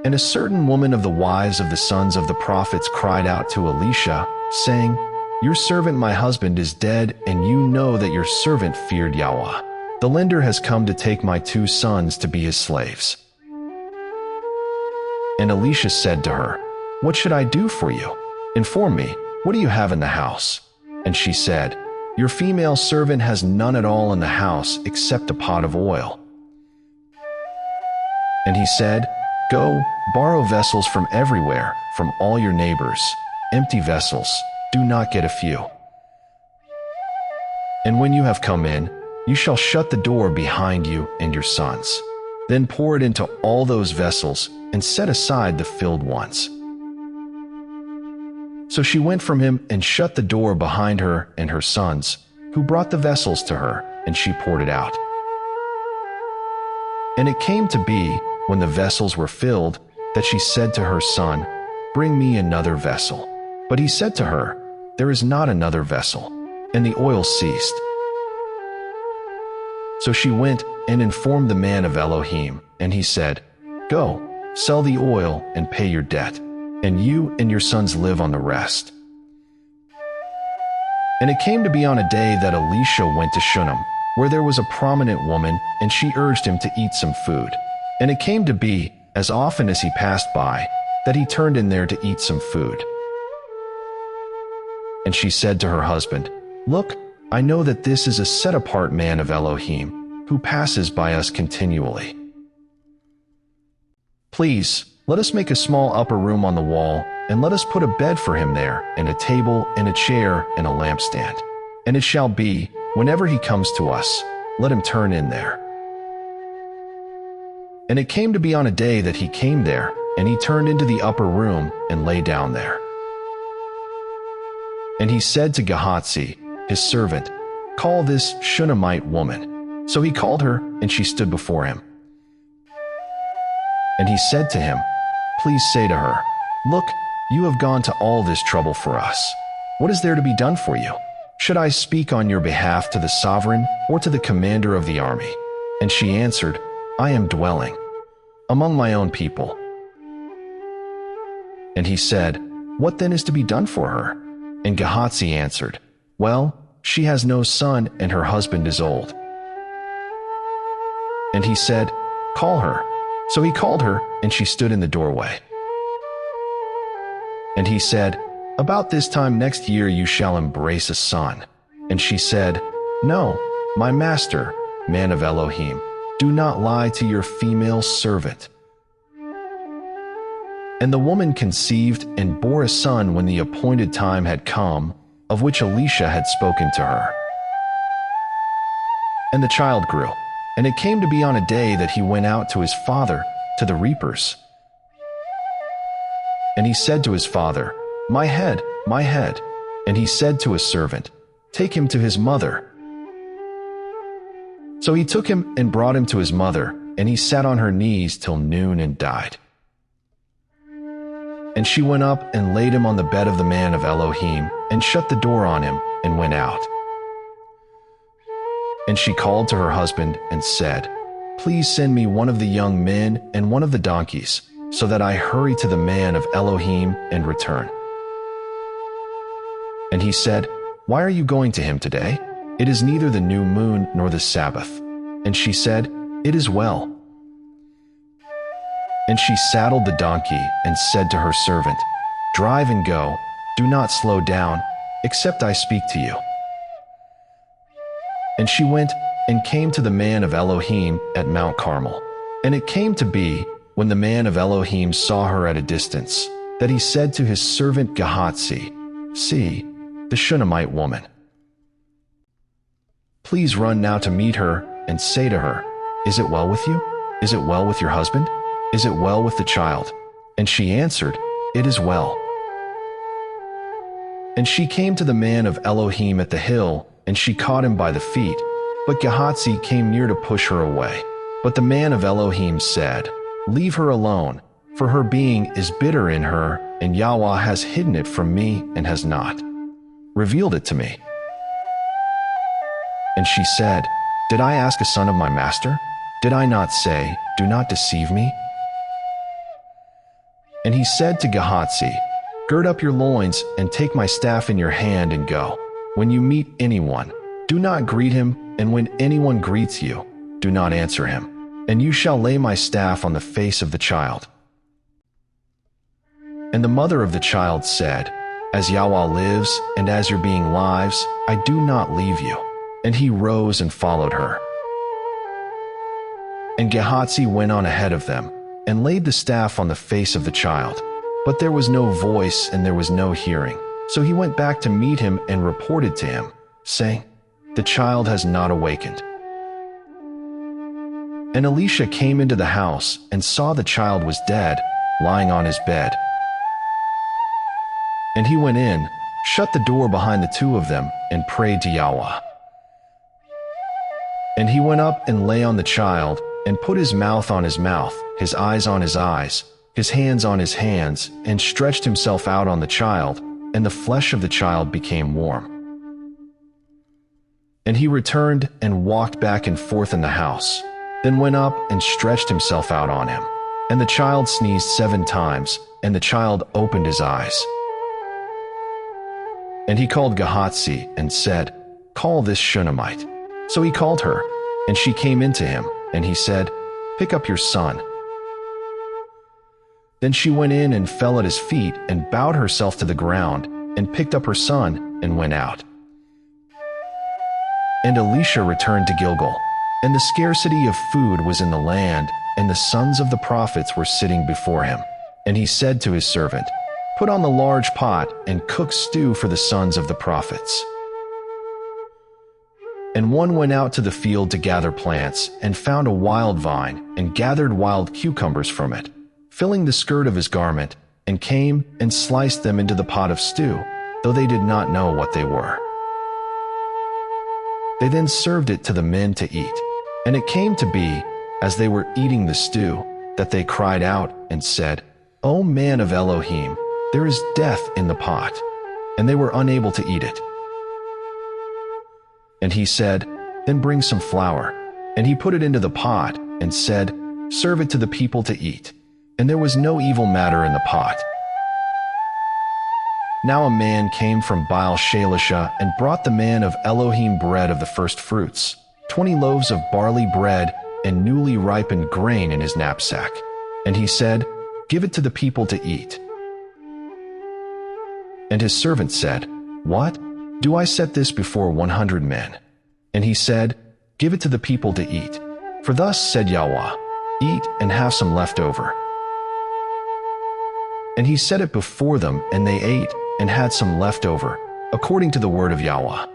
And a certain woman of the wives of the sons of the prophets cried out to Elisha, saying, Your servant my husband is dead, and you know that your servant feared Yahweh. The lender has come to take my 2 sons to be his slaves. And Elisha said to her, What should I do for you? Inform me, what do you have in the house? And she said, Your female servant has none at all in the house except a pot of oil. And he said, Go, borrow vessels from everywhere, from all your neighbors, empty vessels, do not get a few. And when you have come in, you shall shut the door behind you and your sons. Then pour it into all those vessels, and set aside the filled ones. So she went from him and shut the door behind her and her sons, who brought the vessels to her, and she poured it out. And it came to be, when the vessels were filled, that she said to her son, Bring me another vessel. But he said to her, There is not another vessel. And the oil ceased. So she went and informed the man of Elohim, and he said, Go, sell the oil and pay your debt, and you and your sons live on the rest. And it came to be on a day that Elisha went to Shunem, where there was a prominent woman, and she urged him to eat some food. And it came to be, as often as he passed by, that he turned in there to eat some food. And she said to her husband, Look, I know that this is a set-apart man of Elohim, who passes by us continually. Please, let us make a small upper room on the wall, and let us put a bed for him there, and a table, and a chair, and a lampstand. And it shall be, whenever he comes to us, let him turn in there. And it came to be on a day that he came there, and he turned into the upper room, and lay down there. And he said to Gehazi, his servant, Call this Shunammite woman. So he called her, and she stood before him. And he said to him, Please say to her, Look, you have gone to all this trouble for us. What is there to be done for you? Should I speak on your behalf to the sovereign or to the commander of the army? And she answered, I am dwelling among my own people. And he said, What then is to be done for her? And Gehazi answered, Well, she has no son, and her husband is old. And he said, Call her. So he called her, and she stood in the doorway. And he said, About this time next year you shall embrace a son. And she said, No, my master, man of Elohim, do not lie to your female servant. And the woman conceived and bore a son when the appointed time had come, of which Elisha had spoken to her. And the child grew, and it came to be on a day that he went out to his father, to the reapers. And he said to his father, My head, my head. And he said to his servant, Take him to his mother. So he took him and brought him to his mother, and he sat on her knees till noon and died. And she went up and laid him on the bed of the man of Elohim, and shut the door on him, and went out. And she called to her husband and said, Please send me one of the young men and one of the donkeys, so that I hurry to the man of Elohim and return. And he said, Why are you going to him today? It is neither the new moon nor the Sabbath. And she said, It is well. And she saddled the donkey and said to her servant, Drive and go, do not slow down, except I speak to you. And she went and came to the man of Elohim at Mount Carmel. And it came to be, when the man of Elohim saw her at a distance, that he said to his servant Gehazi, See, the Shunammite woman. Please run now to meet her and say to her, Is it well with you? Is it well with your husband? Is it well with the child? And she answered, It is well. And she came to the man of Elohim at the hill, and she caught him by the feet. But Gehazi came near to push her away. But the man of Elohim said, Leave her alone, for her being is bitter in her, and Yahweh has hidden it from me and has not revealed it to me. And she said, Did I ask a son of my master? Did I not say, Do not deceive me? And he said to Gehazi, "Gird up your loins and take my staff in your hand and go. When you meet anyone, do not greet him, and when anyone greets you, do not answer him. And you shall lay my staff on the face of the child." And the mother of the child said, "As Yahweh lives, and as your being lives, I do not leave you." And he rose and followed her. And Gehazi went on ahead of them, and laid the staff on the face of the child. But there was no voice and there was no hearing. So he went back to meet him and reported to him, saying, "The child has not awakened." And Elisha came into the house and saw the child was dead, lying on his bed. And he went in, shut the door behind the two of them, and prayed to Yahweh. And he went up and lay on the child, and put his mouth on his mouth, his eyes on his eyes, his hands on his hands, and stretched himself out on the child, and the flesh of the child became warm. And he returned and walked back and forth in the house, then went up and stretched himself out on him. And the child sneezed 7 times, and the child opened his eyes. And he called Gehazi and said, "Call this Shunammite." So he called her, and she came into him, and he said, "Pick up your son." Then she went in and fell at his feet and bowed herself to the ground, and picked up her son and went out. And Elisha returned to Gilgal, and the scarcity of food was in the land, and the sons of the prophets were sitting before him. And he said to his servant, "Put on the large pot and cook stew for the sons of the prophets." And one went out to the field to gather plants, and found a wild vine, and gathered wild cucumbers from it, filling the skirt of his garment, and came and sliced them into the pot of stew, though they did not know what they were. They then served it to the men to eat. And it came to be, as they were eating the stew, that they cried out and said, "O man of Elohim, there is death in the pot." And they were unable to eat it. And he said, "Then bring some flour." And he put it into the pot, and said, "Serve it to the people to eat." And there was no evil matter in the pot. Now a man came from Baal-Shalisha, and brought the man of Elohim bread of the first fruits, 20 loaves of barley bread, and newly ripened grain in his knapsack. And he said, "Give it to the people to eat." And his servant said, "What? Do I set this before 100 men? And he said, "Give it to the people to eat. For thus said Yahweh, eat and have some left over." And he set it before them, and they ate, and had some left over, according to the word of Yahweh.